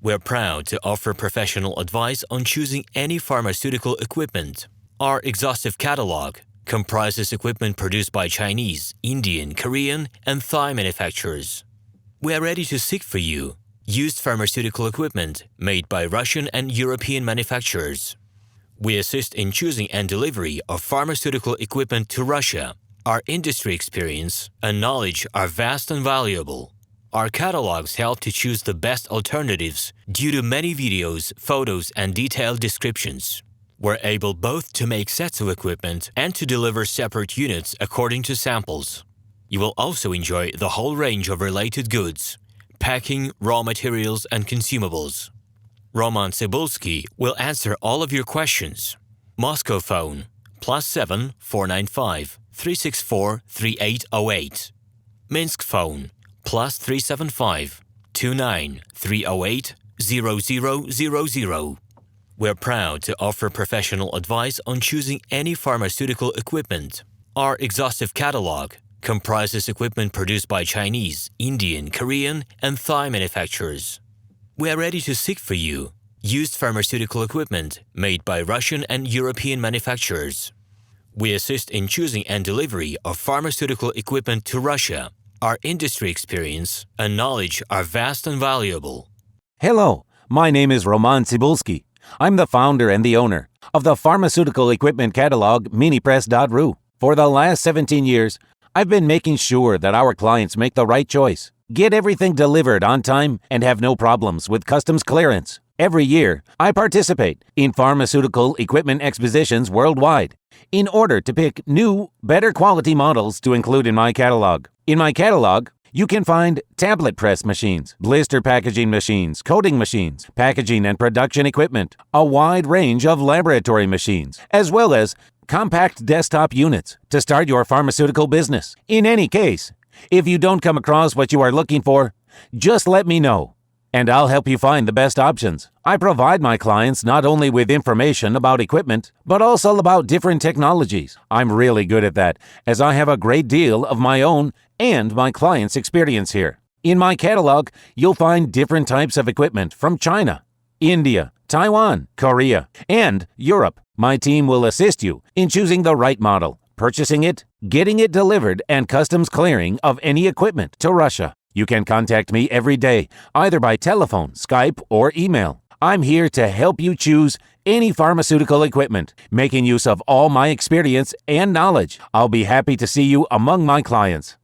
We're proud to offer professional advice on choosing any pharmaceutical equipment. Our exhaustive catalog comprises equipment produced by Chinese, Indian, Korean, and Thai manufacturers. We are ready to seek for you used pharmaceutical equipment made by Russian and European manufacturers. We assist in choosing and delivery of pharmaceutical equipment to Russia. Our industry experience and knowledge are vast and valuable. Our catalogs help to choose the best alternatives due to many videos, photos, and detailed descriptions. We're able both to make sets of equipment and to deliver separate units according to samples. You will also enjoy the whole range of related goods, packing, raw materials, and consumables. RomanTsibulsky will answer all of your questions. Moscow phone +7 495 364 3808. Minsk phone +375 29 308 0000. We're proud to offer professional advice on choosing any pharmaceutical equipment. Our exhaustive catalog comprises equipment produced by Chinese, Indian, Korean, and Thai manufacturers. We are ready to seek for you used pharmaceutical equipment made by Russian and European manufacturers. We assist in choosing and delivery of pharmaceutical equipment to Russia. Our industry experience and knowledge are vast and valuable. Hello, my name is RomanTsibulsky. I'm the founder and the owner of the pharmaceutical equipment catalog Minipress.ru. For the last 17 years, I've been making sure that our clients make the right choice, get everything delivered on time, and have no problems with customs clearance. Every year, I participate in pharmaceutical equipment expositions worldwide in order to pick new, better quality models to include in my catalog. In my catalog, you can find tablet press machines, blister packaging machines, coating machines, packaging and production equipment, a wide range of laboratory machines, as well as compact desktop units to start your pharmaceutical business. In any case, if you don't come across what you are looking for, just let me know, and I'll help you find the best options. I provide my clients not only with information about equipment, but also about different technologies. I'm really good at that, as I have a great deal of my own and my clients' experience here. In my catalog, you'll find different types of equipment from China, India, Taiwan, Korea, and Europe. My team will assist you in choosing the right model, purchasing it, getting it delivered, and customs clearing of any equipment to Russia. You can contact me every day, either by telephone, Skype, or email. I'm here to help you choose any pharmaceutical equipment, making use of all my experience and knowledge. I'll be happy to see you among my clients.